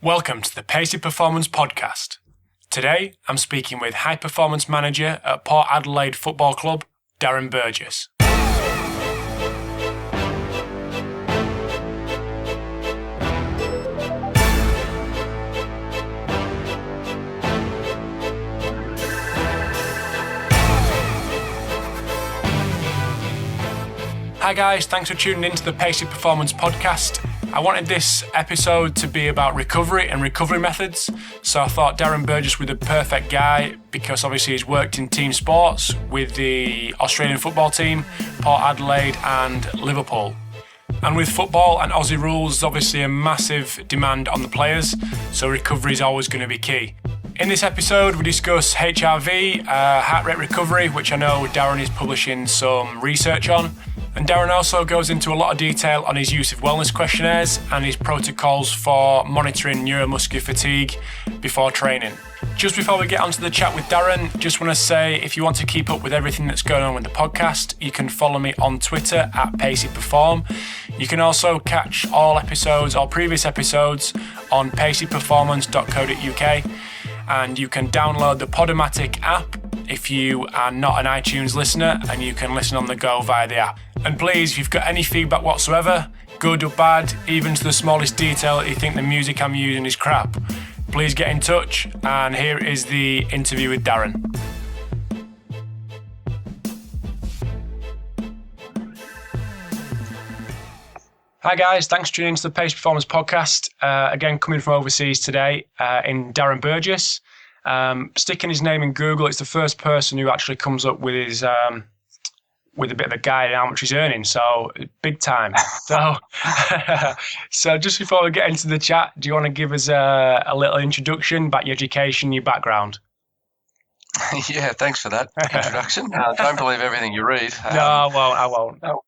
Welcome to the Pacey Performance Podcast. Today, I'm speaking with High Performance Manager at Port Adelaide Football Club, Darren Burgess. Hi guys, thanks for tuning into the Pacey Performance Podcast. I wanted this episode to be about recovery and recovery methods, so I thought Darren Burgess was the perfect guy because obviously he's worked in team sports with the Australian football team, Port Adelaide and Liverpool. And with football and Aussie rules, there's obviously a massive demand on the players, so recovery is always going to be key. In this episode, we discuss HRV, heart rate recovery, which I know Darren is publishing some research on. And Darren also goes into a lot of detail on his use of wellness questionnaires and his protocols for monitoring neuromuscular fatigue before training. Just before we get onto the chat with Darren, just want to say if you want to keep up with everything that's going on with the podcast, you can follow me on Twitter at PaceyPerform. You can also catch all episodes or previous episodes on paceyperformance.co.uk, and you can download the Podomatic app if you are not an iTunes listener, and you can listen on the go via the app. And please, if you've got any feedback whatsoever, good or bad, even to the smallest detail that you think the music I'm using is crap, please get in touch. And here is the interview with Darren. Hi guys, thanks for tuning into the Pace Performance Podcast. Again, coming from overseas today in Darren Burgess. Sticking his name in Google, it's the first person who actually comes up with his with a bit of a guide on how much he's earning. So big time. So just before we get into the chat, do you want to give us a little introduction about your education, your background? Yeah, thanks for that introduction. Don't believe everything you read. No, I won't. No,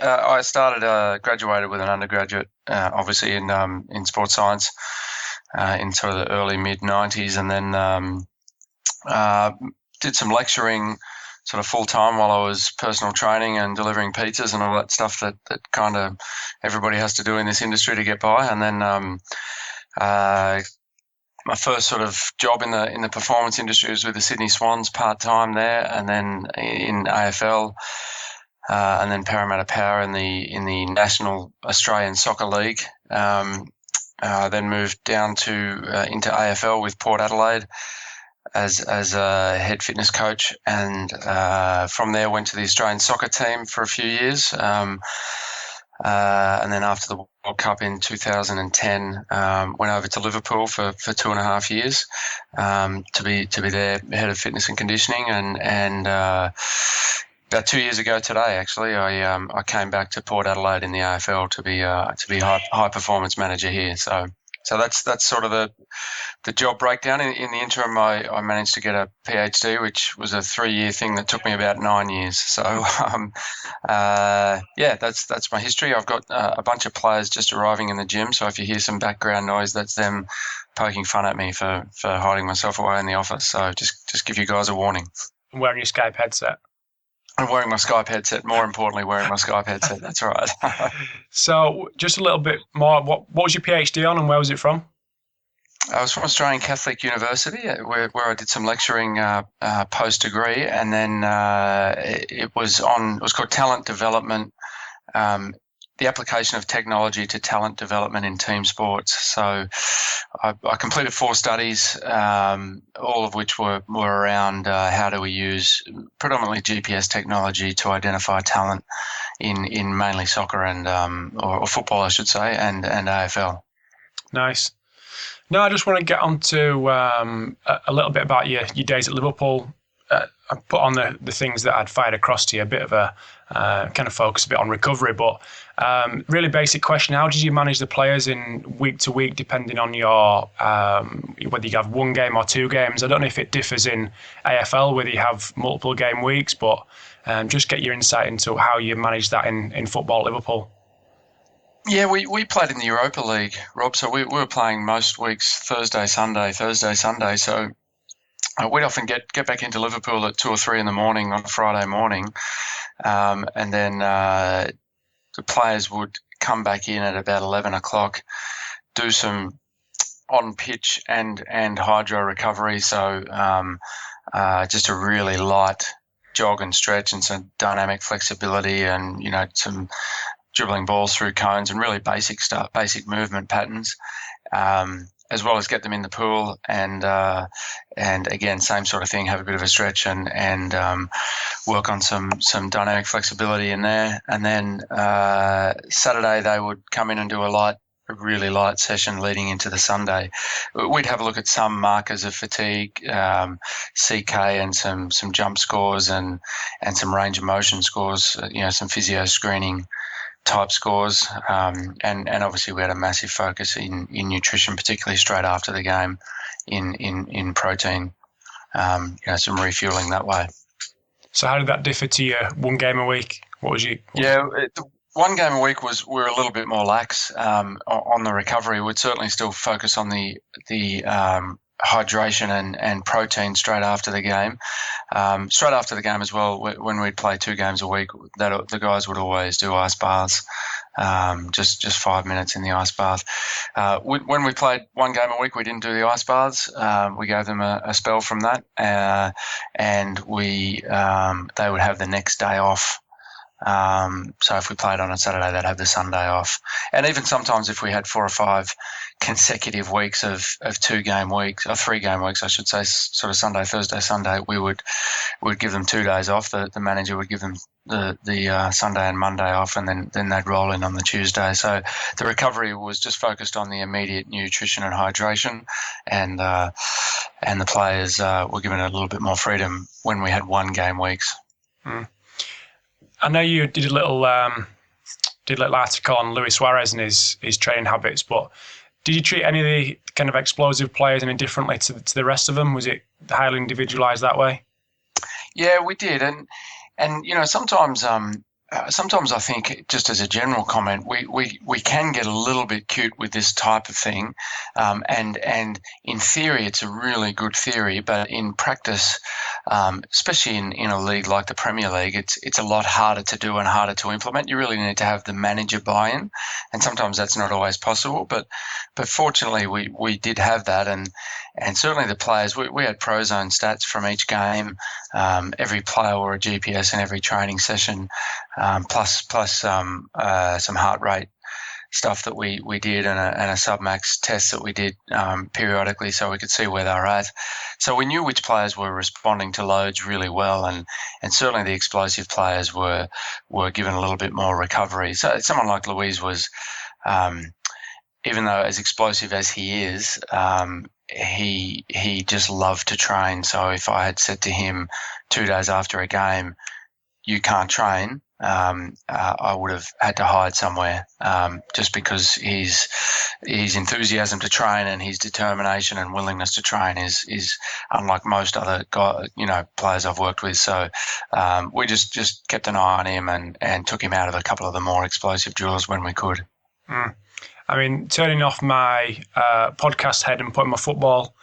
I started, graduated with an undergraduate, obviously in sports science, in sort of the early mid-90s, and then did some lecturing sort of full-time while I was personal training and delivering pizzas and all that stuff that kind of everybody has to do in this industry to get by. And then my first sort of job in the performance industry was with the Sydney Swans part-time there, and then in AFL, and then Parramatta Power in the National Australian Soccer League. Then moved down into AFL with Port Adelaide as a head fitness coach, and from there went to the Australian soccer team for a few years, and then after the World Cup in 2010, went over to Liverpool for 2.5 years to be their head of fitness and conditioning, and about 2 years ago today, actually, I came back to Port Adelaide in the AFL to be high performance manager here. So that's sort of the job breakdown. In the interim, I managed to get a PhD, which was a 3-year thing that took me about 9 years. So that's my history. I've got a bunch of players just arriving in the gym. So if you hear some background noise, that's them poking fun at me for hiding myself away in the office. So just give you guys a warning. I'm wearing your Skype headset. I'm wearing my Skype headset. More importantly, wearing my Skype headset. That's right. So just a little bit more, what was your PhD on and where was it from? I was from Australian Catholic University, where I did some lecturing post-degree, and then it was called Talent Development, the application of technology to talent development in team sports. So I completed 4 studies, all of which were around how do we use predominantly GPS technology to identify talent in mainly soccer and or football, I should say, and AFL. Nice. No, I just want to get on to a little bit about your days at Liverpool. I put on the things that I'd fired across to you, a bit of a kind of focus a bit on recovery, but really basic question, how did you manage the players in week to week depending on your whether you have 1 game or 2 games? I don't know if it differs in AFL whether you have multiple game weeks, but just get your insight into how you manage that in football at Liverpool. Yeah, we played in the Europa League, Rob, so we were playing most weeks Thursday, Sunday. So we'd often get back into Liverpool at 2 or 3 in the morning on a Friday morning, and then the players would come back in at about 11 o'clock do some on pitch and hydro recovery. So just a really light jog and stretch and some dynamic flexibility and, some dribbling balls through cones and really basic stuff, basic movement patterns, as well as get them in the pool and again, same sort of thing, have a bit of a stretch and work on some dynamic flexibility in there. And then Saturday they would come in and do a really light session leading into the Sunday. We'd have a look at some markers of fatigue, CK and some jump scores and some range of motion scores, some physio screening type scores. And obviously we had a massive focus in nutrition, particularly straight after the game in protein, some refueling that way. So how did that differ to your one game a week? One game a week we're a little bit more lax on the recovery. We'd certainly still focus on the hydration and protein straight after the game. Straight after the game as well, when we'd play 2 games a week, the guys would always do ice baths, just 5 minutes in the ice bath. When we played 1 game a week, we didn't do the ice baths. We gave them a spell from that, and they would have the next day off. So if we played on a Saturday, they'd have the Sunday off. And even sometimes if we had 4 or 5 consecutive weeks of 2 game weeks, or 3 game weeks, I should say, sort of Sunday, Thursday, Sunday, we'd give them 2 days off. The manager would give them the Sunday and Monday off, and then they'd roll in on the Tuesday. So the recovery was just focused on the immediate nutrition and hydration, and the players were given a little bit more freedom when we had 1 game weeks. Mm. I know you did a little article on Luis Suarez and his training habits, but did you treat any of the kind of explosive players any differently to the rest of them? Was it highly individualized that way? Yeah, we did, and sometimes I think, just as a general comment, we can get a little bit cute with this type of thing, and in theory it's a really good theory, but in practice, especially in a league like the Premier League, it's a lot harder to do and harder to implement. You really need to have the manager buy-in, and sometimes that's not always possible. But fortunately, we did have that, and certainly the players. We had Prozone stats from each game. Every player wore a GPS in every training session. Plus some heart rate stuff that we did and a submax test that we did periodically, so we could see where they were at. So we knew which players were responding to loads really well, and certainly the explosive players were given a little bit more recovery. So someone like Luis was, even though as explosive as he is, he just loved to train. So if I had said to him 2 days after a game, you can't train, I would have had to hide somewhere, just because his enthusiasm to train and his determination and willingness to train is unlike most other players I've worked with. So we just kept an eye on him and took him out of a couple of the more explosive drills when we could. Mm. I mean, turning off my podcast head and putting my football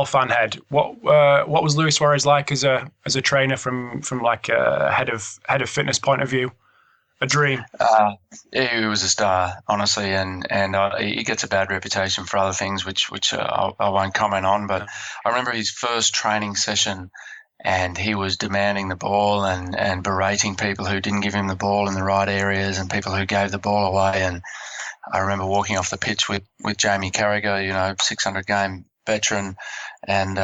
fan head. What was Luis Suarez like as a trainer from like a head of fitness point of view? A dream. He was a star, honestly, and he gets a bad reputation for other things, which I won't comment on. But I remember his first training session, and he was demanding the ball and berating people who didn't give him the ball in the right areas and people who gave the ball away. And I remember walking off the pitch with Jamie Carragher, 600 game veteran, and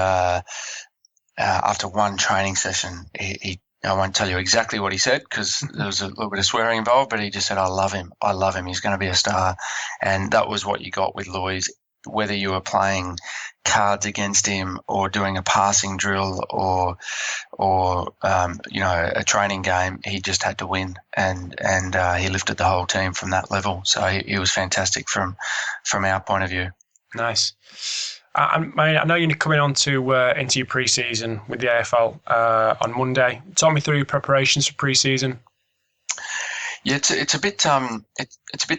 after one training session, I won't tell you exactly what he said because there was a little bit of swearing involved, but he just said, I love him, he's going to be a star. And that was what you got with Luis, whether you were playing cards against him or doing a passing drill or a training game. He just had to win, and he lifted the whole team from that level. So he was fantastic from our point of view. Nice. I know you're coming on to into your pre-season with the AFL on Monday. Talk me through your preparations for pre-season. Yeah, it's a bit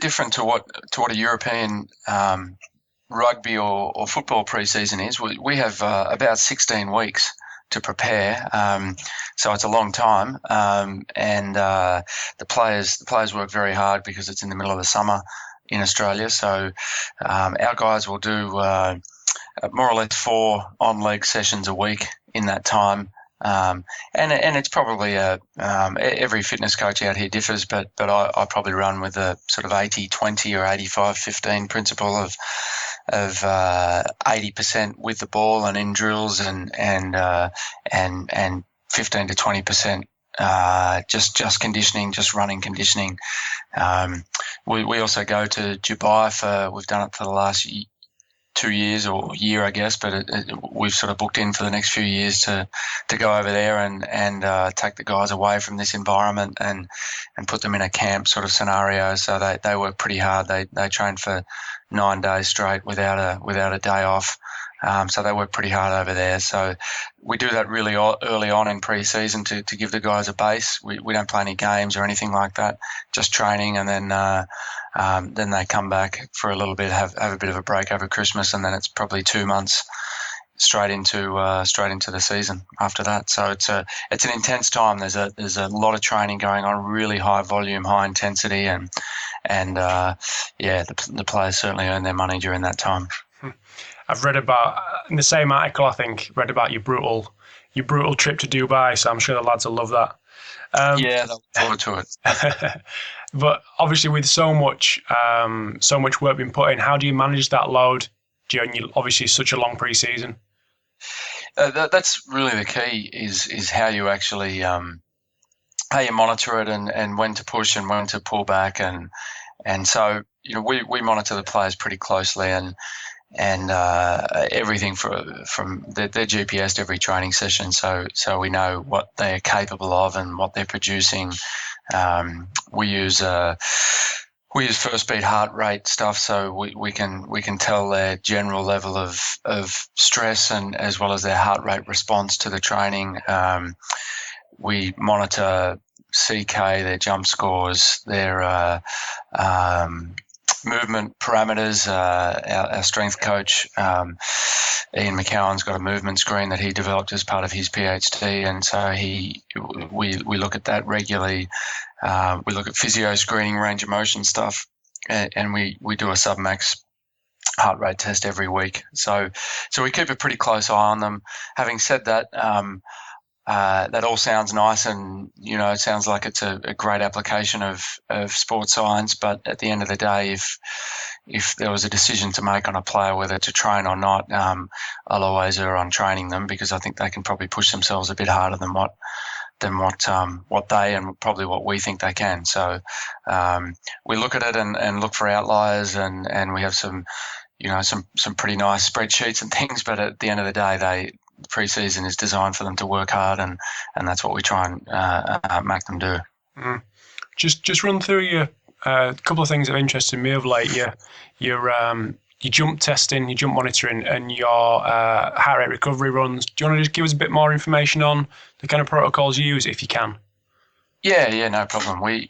different to what a European rugby or football pre-season is. We have about 16 weeks to prepare, so it's a long time, and the players work very hard because it's in the middle of the summer in Australia. So our guys will do more or less 4 on-leg sessions a week in that time. And it's probably every fitness coach out here differs, but I probably run with a sort of 80-20 or 85-15 principle of 80% with the ball and in drills and 15 to 20% just conditioning, just running conditioning. We also go to Dubai we've done it for the last 2 years or year, I guess, but we've sort of booked in for the next few years to go over there and take the guys away from this environment and put them in a camp sort of scenario. So they work pretty hard. They train for 9 days straight without a day off. So they work pretty hard over there. So we do that really early on in pre-season to give the guys a base. We don't play any games or anything like that, just training, and then they come back for a little bit, have a bit of a break over Christmas, and then it's probably 2 months straight into the season after that. So it's an intense time. There's a lot of training going on, really high volume, high intensity, and the players certainly earn their money during that time. I've read about, in the same article, I think, read about your brutal trip to Dubai, so I'm sure the lads will love that. They'll look forward to it. But obviously with so much work being put in, how do you manage that load during obviously such a long pre-season? That's really the key is how you actually how you monitor it and when to push and when to pull back, and so we monitor the players pretty closely and everything from they're GPSed every training session, so we know what they're capable of and what they're producing. We use first beat heart rate stuff, so we can tell their general level of stress and as well as their heart rate response to the training. We monitor CK, their jump scores, their movement parameters. Our strength coach, Ian McCowan's got a movement screen that he developed as part of his PhD, and so we look at that regularly. We look at physio screening, range of motion stuff, and we do a submax heart rate test every week. So we keep a pretty close eye on them. Having said that, that all sounds nice, and it sounds like it's a great application of sports science. But at the end of the day, if there was a decision to make on a player whether to train or not, I'll always err on training them, because I think they can probably push themselves a bit harder than what they and probably what we think they can. So we look at it and look for outliers, and we have some pretty nice spreadsheets and things. But at the end of the day, pre-season is designed for them to work hard, and that's what we try and make them do. Just run through a couple of things that have interested me of late. Your jump testing, your jump monitoring, and your heart rate recovery runs. Do you want to just give us a bit more information on the kind of protocols you use, if you can? Yeah, no problem. We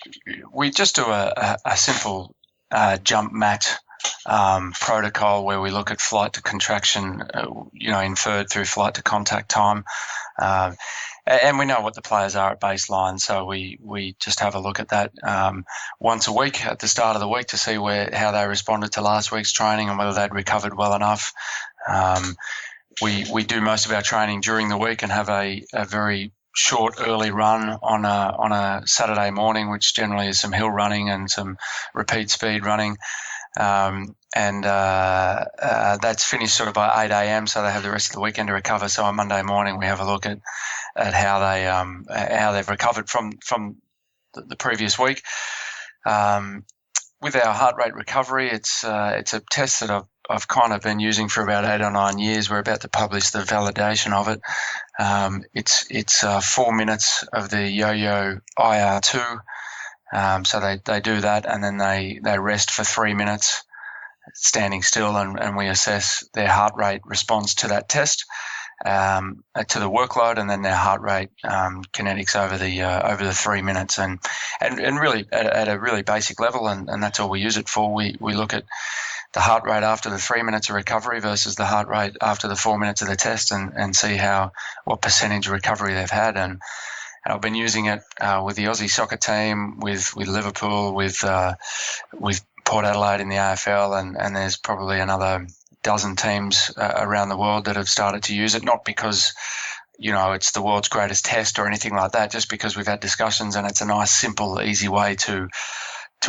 just do a simple jump mat protocol where we look at flight to contraction, inferred through flight to contact time. And we know what the players are at baseline, so we just have a look at that once a week at the start of the week to see how they responded to last week's training and whether they'd recovered well enough. We do most of our training during the week and have a very short early run on a Saturday morning, which generally is some hill running and some repeat speed running. That's finished sort of by 8 a.m, so they have the rest of the weekend to recover. So on Monday morning, we have a look at how they've recovered from the previous week. With our heart rate recovery, it's a test that I've kind of been using for about 8 or 9 years. We're about to publish the validation of it. It's 4 minutes of the yo-yo IR2. So they do that, and then they rest for 3 minutes standing still, and we assess their heart rate response to that test, to the workload, and then their heart rate kinetics over the 3 minutes, and really at a really basic level, and that's all we use it for. We look at the heart rate after the 3 minutes of recovery versus the heart rate after the 4 minutes of the test, and see what percentage of recovery they've had. And I've been using it with the Aussie soccer team, with Liverpool, with Port Adelaide in the AFL, and there's probably another dozen teams around the world that have started to use it, not because it's the world's greatest test or anything like that, just because we've had discussions and it's a nice, simple, easy way to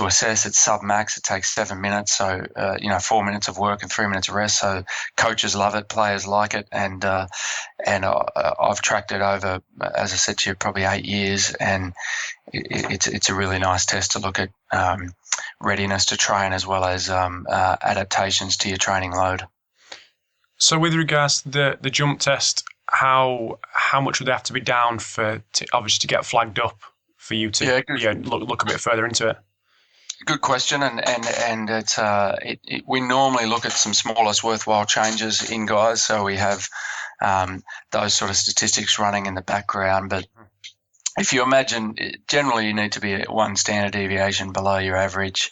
assess. It's sub-max. It takes 7 minutes, so 4 minutes of work and 3 minutes of rest. So coaches love it, players like it, and I've tracked it over, as I said to you, probably 8 years, and it's a really nice test to look at readiness to train as well as adaptations to your training load. So with regards to the jump test, how much would they have to be down obviously to get flagged up for you to look a bit further into it? Good question, and it's we normally look at some smallest worthwhile changes in guys, so we have those sort of statistics running in the background. But if you imagine, generally you need to be at one standard deviation below your average.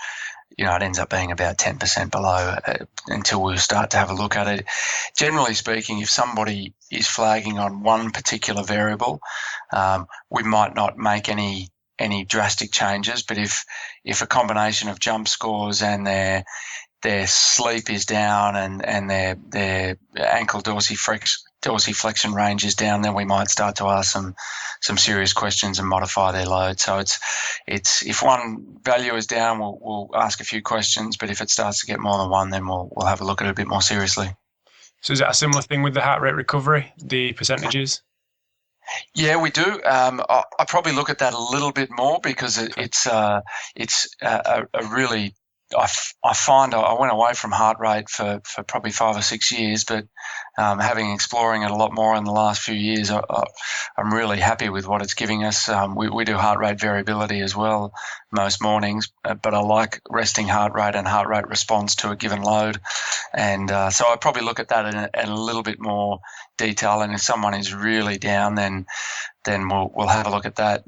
It ends up being about 10% below until we start to have a look at it. Generally speaking, if somebody is flagging on one particular variable, we might not make any drastic changes. But if a combination of jump scores and their sleep is down and their ankle dorsiflexion range is down, then we might start to ask some serious questions and modify their load. So it's if one value is down, we'll ask a few questions, but if it starts to get more than one, then we'll have a look at it a bit more seriously. So is that a similar thing with the heart rate recovery, the percentages? Yeah, we do. I probably look at that a little bit more because it's a really. I find I went away from heart rate for probably 5 or 6 years, but exploring it a lot more in the last few years, I'm really happy with what it's giving us. We do heart rate variability as well most mornings, but I like resting heart rate and heart rate response to a given load, and so I probably look at that in a little bit more detail. And if someone is really down, then we'll have a look at that,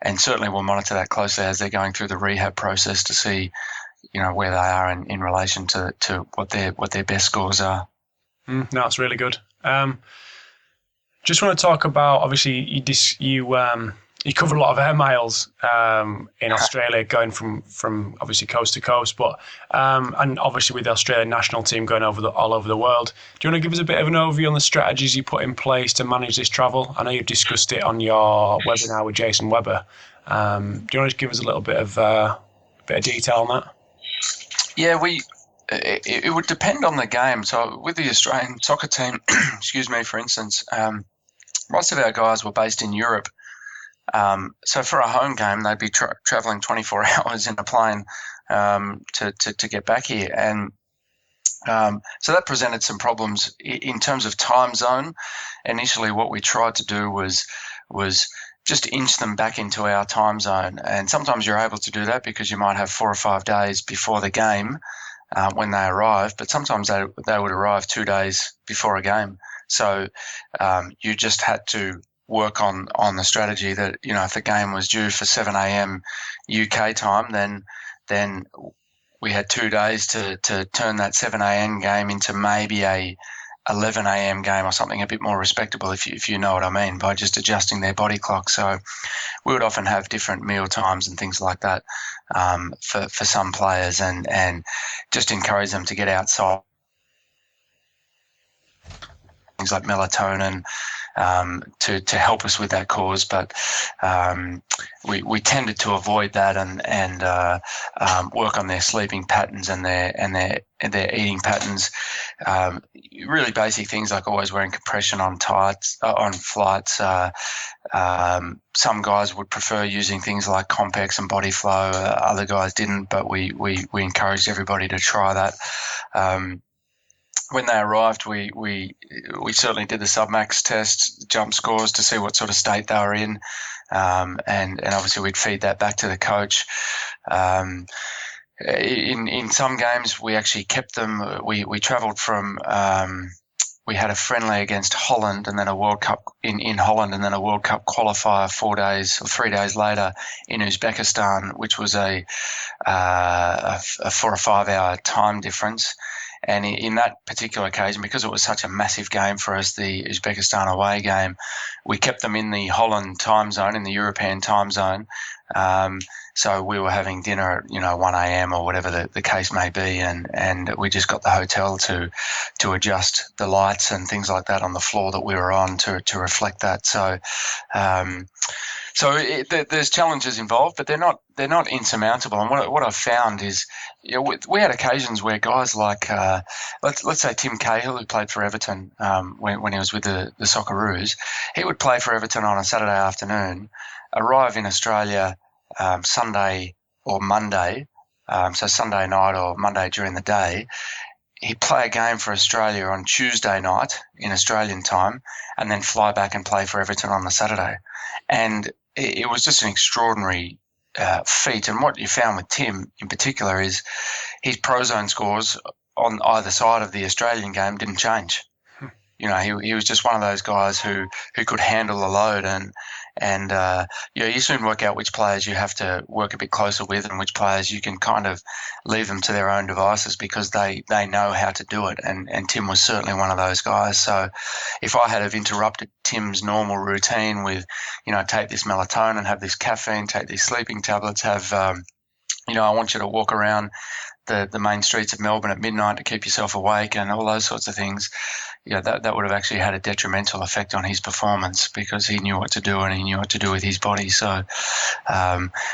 and certainly we'll monitor that closely as they're going through the rehab process to see where they are in relation to what their best scores are. No, it's really good. Just want to talk about, obviously you cover a lot of air miles in Australia, going from obviously coast to coast, but and obviously with the Australian national team going all over the world. Do you want to give us a bit of an overview on the strategies you put in place to manage this travel? I know you've discussed it on your webinar with Jason Webber. Do you want to give us a little bit of detail on that? Yeah, it would depend on the game. So with the Australian soccer team, excuse me, for instance, most of our guys were based in Europe. So for a home game, they'd be traveling 24 hours in a plane to get back here. And so that presented some problems in terms of time zone. Initially, what we tried to do was just inch them back into our time zone. And sometimes you're able to do that because you might have 4 or 5 days before the game when they arrive, but sometimes they would arrive 2 days before a game. So you just had to work on the strategy that, if the game was due for 7 a.m. UK time, then we had 2 days to turn that 7 a.m. game into maybe a 11 a.m. game or something a bit more respectable, if you know what I mean, by just adjusting their body clock. So we would often have different meal times and things like that for some players, and just encourage them to get outside. Things like melatonin to help us with that cause, but we tended to avoid that and work on their sleeping patterns and their eating patterns. Really basic things like always wearing compression on tights on flights. Some guys would prefer using things like Compex and Body Flow. Other guys didn't, but we encouraged everybody to try that. When they arrived, we certainly did the submax test, jump scores to see what sort of state they were in, and obviously we'd feed that back to the coach. In some games, we actually kept them. We travelled from. We had a friendly against Holland, and then a World Cup in Holland, and then a World Cup qualifier 4 days or 3 days later in Uzbekistan, which was a 4 or 5 hour time difference. And in that particular occasion, because it was such a massive game for us, the Uzbekistan away game, we kept them in the Holland time zone, in the European time zone. So we were having dinner at 1 a.m. or whatever the case may be, and we just got the hotel to adjust the lights and things like that on the floor that we were on to reflect that. So there's challenges involved, but they're not insurmountable. And what I've found is, we had occasions where guys like let's say Tim Cahill, who played for Everton when he was with the Socceroos, he would play for Everton on a Saturday afternoon, arrive in Australia Sunday or Monday, so Sunday night or Monday during the day. He'd play a game for Australia on Tuesday night in Australian time, and then fly back and play for Everton on the Saturday. And it was just an extraordinary feat. And what you found with Tim in particular is his pro zone scores on either side of the Australian game didn't change. He was just one of those guys who could handle the load, and you soon work out which players you have to work a bit closer with and which players you can kind of leave them to their own devices because they know how to do it. And Tim was certainly one of those guys. So if I had have interrupted Tim's normal routine with, take this melatonin, have this caffeine, take these sleeping tablets, have, I want you to walk around the main streets of Melbourne at midnight to keep yourself awake and all those sorts of things, that would have actually had a detrimental effect on his performance because he knew what to do and he knew what to do with his body. So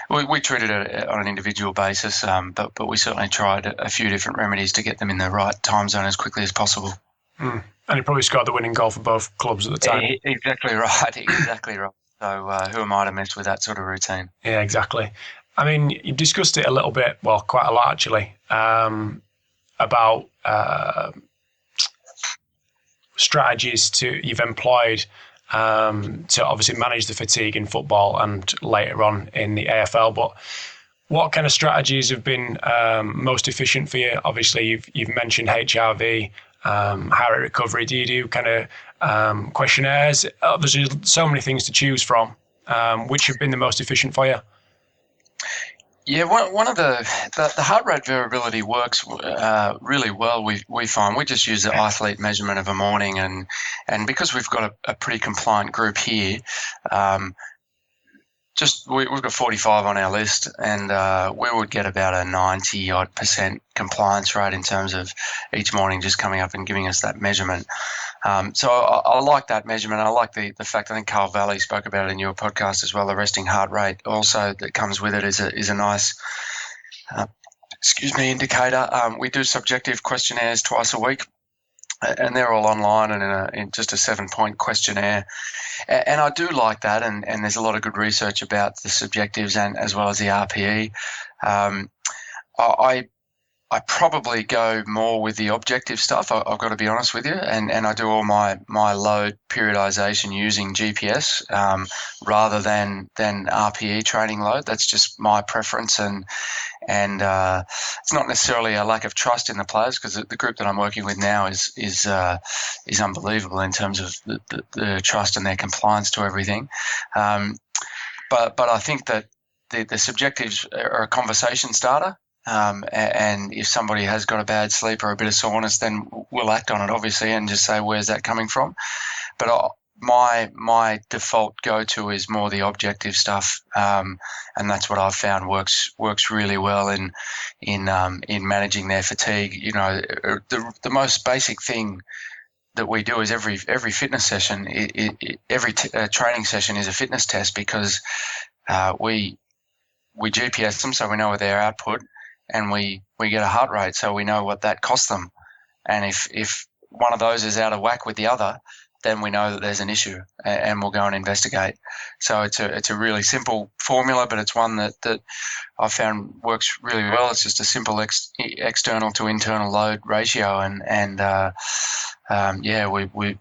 we treated it on an individual basis, but we certainly tried a few different remedies to get them in the right time zone as quickly as possible. And he probably scored the winning goal for both clubs at the time. Exactly right, exactly right. So who am I to mess with that sort of routine? Yeah, exactly. I mean, you discussed it a little bit, well, quite a lot actually, about strategies you've employed to obviously manage the fatigue in football and later on in the AFL. But what kind of strategies have been most efficient for you? Obviously, you've mentioned HRV, heart rate recovery. Do you do kind of questionnaires? There's so many things to choose from. Which have been the most efficient for you? Yeah, one of the heart rate variability works really well. We find we just use the athlete measurement of a morning, and because we've got a pretty compliant group here, we've got 45 on our list, and we would get about a 90% compliance rate in terms of each morning just coming up and giving us that measurement. So I like that measurement. I like the fact, I think Carl Valley spoke about it in your podcast as well, the resting heart rate also that comes with it is a nice indicator. We do subjective questionnaires twice a week, and they're all online and in just a 7-point questionnaire. And I do like that, and there's a lot of good research about the subjectives and as well as the RPE. I probably go more with the objective stuff, I've got to be honest with you, and I do all my load periodization using GPS rather than RPE training load. That's just my preference, and it's not necessarily a lack of trust in the players because the group that I'm working with now is unbelievable in terms of the trust and their compliance to everything. But I think that the subjectives are a conversation starter. And if somebody has got a bad sleep or a bit of soreness, then we'll act on it, obviously, and just say, where's that coming from? But my default go-to is more the objective stuff, and that's what I've found works really well in managing their fatigue. The most basic thing that we do is every fitness session, every training session is a fitness test because we GPS them so we know their output. And we get a heart rate, so we know what that costs them. And if one of those is out of whack with the other, then we know that there's an issue, and we'll go and investigate. So it's a really simple formula, but it's one that I've found works really well. It's just a simple external to internal load ratio, and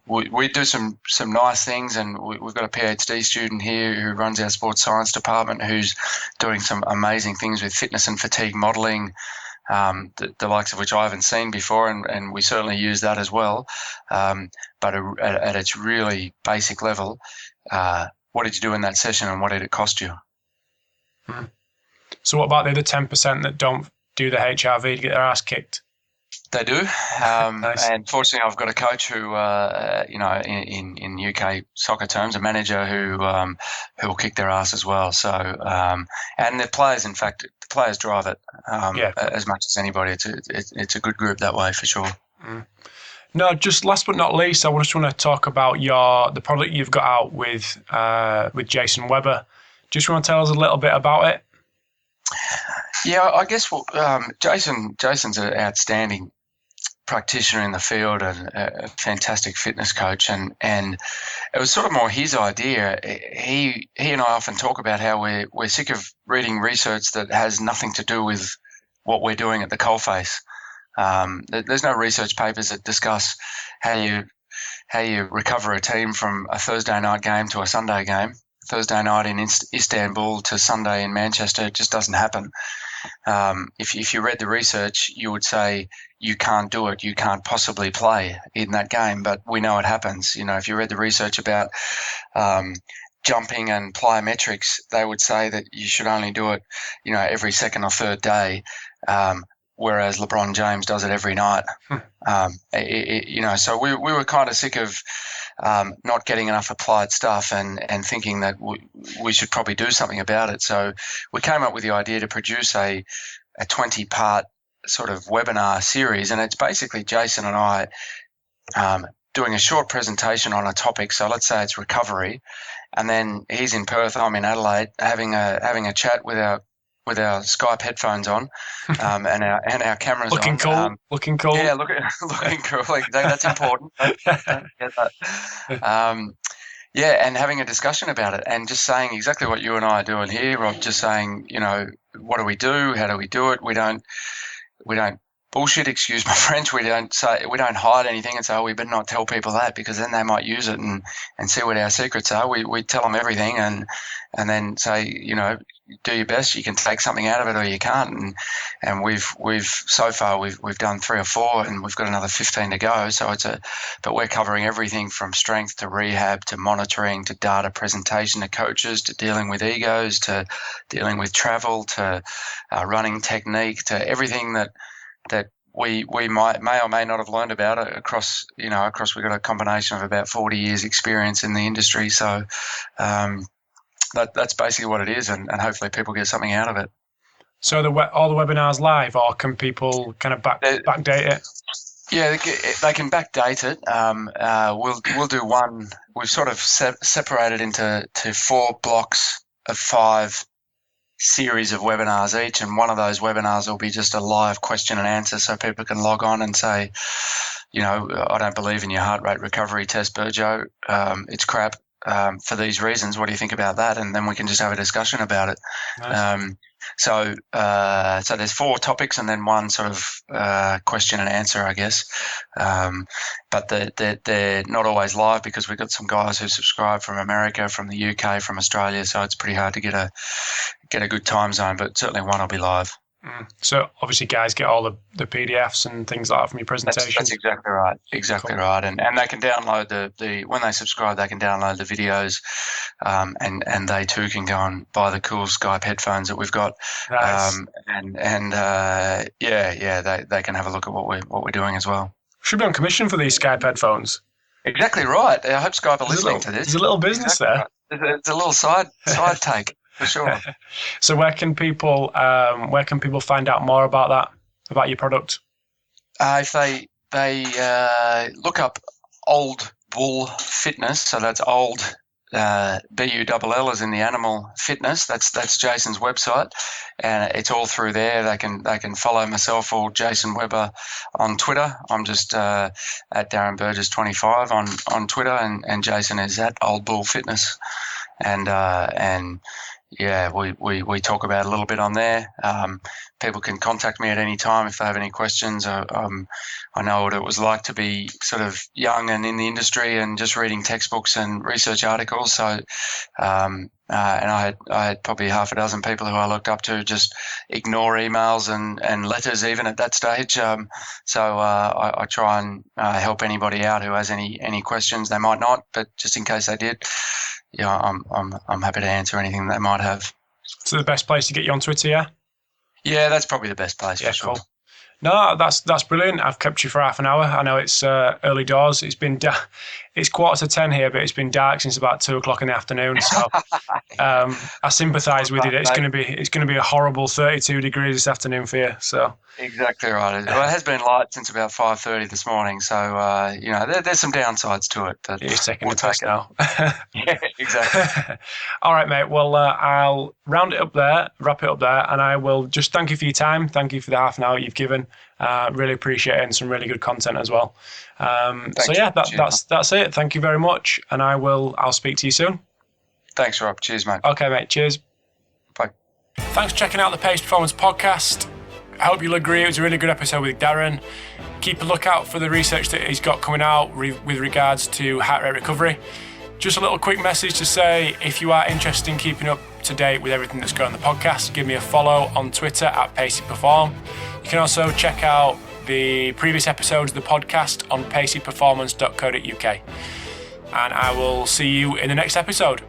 we do some nice things, and we've got a PhD student here who runs our sports science department who's doing some amazing things with fitness and fatigue modelling, the likes of which I haven't seen before, and we certainly use that as well. But at its really basic level, what did you do in that session and what did it cost you? So what about the other 10% that don't do the HRV to get their ass kicked? They do, Nice. and fortunately, I've got a coach who, in UK soccer terms, a manager who will kick their ass as well. So, and the players, in fact, the players drive it Yeah. as much as anybody. It's a good group that way for sure. Mm. No, just last but not least, I just want to talk about the product you've got out with Jason Webber. Just want to tell us a little bit about it. Yeah, I guess Jason's an outstanding practitioner in the field and a fantastic fitness coach, and it was sort of more his idea. He and I often talk about how we're sick of reading research that has nothing to do with what we're doing at the coalface. There's no research papers that discuss how you recover a team from a Thursday night game to a Sunday game, Thursday night in Istanbul to Sunday in Manchester. It just doesn't happen. If you read the research, you would say you can't do it. You can't possibly play in that game, but we know it happens. If you read the research about jumping and plyometrics, they would say that you should only do it, every second or third day, whereas LeBron James does it every night. So we were kind of sick of not getting enough applied stuff and thinking that we should probably do something about it. So we came up with the idea to produce a 20-part sort of webinar series, and it's basically Jason and I doing a short presentation on a topic. So let's say it's recovery, and then he's in Perth, I'm in Adelaide, having a chat with our Skype headphones on, and our cameras looking on. Looking cool. Yeah, looking cool. That's important. Don't forget that. And having a discussion about it, and just saying exactly what you and I are doing here, Rob. Just saying, what do we do? How do we do it? We don't bullshit. Excuse my French. We don't hide anything and say, oh, we better not tell people that, because then they might use it and see what our secrets are. We tell them everything and then say, do your best. You can take something out of it or you can't. And we've so far we've done 3 or 4 and we've got another 15 to go. So but we're covering everything from strength to rehab to monitoring to data presentation to coaches to dealing with egos to dealing with travel to running technique to everything that we may or may not have learned about it across we've got a combination of about 40 years experience in the industry. So that's basically what it is, and hopefully people get something out of it. So all the webinars live, or can people kind of backdate it? Yeah, they can backdate it. We'll do one. We've sort of separated into 4 blocks of 5 series of webinars each, and one of those webinars will be just a live question and answer, so people can log on and say, I don't believe in your heart rate recovery test, Burjo. It's crap. For these reasons, what do you think about that? And then we can just have a discussion about it. Nice. So there's 4 topics and then one sort of question and answer, I guess. But they're not always live because we've got some guys who subscribe from America, from the UK, from Australia. So it's pretty hard to get a good time zone, but certainly one will be live. So obviously guys get all the PDFs and things like that from your presentation. That's exactly right. Exactly cool. Right. And they can download the when they subscribe, they can download the videos, and they too can go and buy the cool Skype headphones that we've got. Nice. They can have a look at what we're doing as well. Should be on commission for these Skype headphones. Exactly right. I hope Skype are listening to this. There's a little business there. Right. It's a little side take. For sure. So where can people find out more about your product? If they look up Old Bull Fitness, so that's old BULL as in the animal fitness. That's Jason's website, and it's all through there. They can follow myself or Jason Webber on Twitter. I'm just at Darren Burgess 25 on Twitter, and Jason is at Old Bull Fitness, and yeah, we talk about a little bit on there. People can contact me at any time if they have any questions. I know what it was like to be sort of young and in the industry and just reading textbooks and research articles. So, and I had probably half a dozen people who I looked up to just ignore emails and letters even at that stage. So I try and help anybody out who has any questions. They might not, but just in case they did. Yeah, I'm happy to answer anything they might have. So the best place to get you on Twitter, yeah? Yeah, that's probably the best place for sure. Cool. No, that's brilliant. I've kept you for half an hour. I know it's early doors. It's been it's 9:45 here, but it's been dark since about 2:00 in the afternoon. So I sympathise with you. It's going to be a horrible 32 degrees this afternoon for you. So exactly right. Well, it has been light since about 5:30 this morning. So there's some downsides to it. But it's taking the piss now. Yeah, exactly. All right, mate. Well, I'll wrap it up there, and I will just thank you for your time. Thank you for the half an hour you've given. Really appreciate it, and some really good content as well. So yeah, that's it. Thank you very much, and I'll speak to you soon. Thanks, Rob. Cheers, mate. Okay, mate. Cheers. Bye. Thanks for checking out the Pacey Performance podcast. I hope you'll agree it was a really good episode with Darren. Keep a lookout for the research that he's got coming out with regards to heart rate recovery. Just a little quick message to say, if you are interested in keeping up to date with everything that's going on the podcast, give me a follow on Twitter at PaceyPerform. You can also check out the previous episodes of the podcast on paceyperformance.co.uk. And I will see you in the next episode.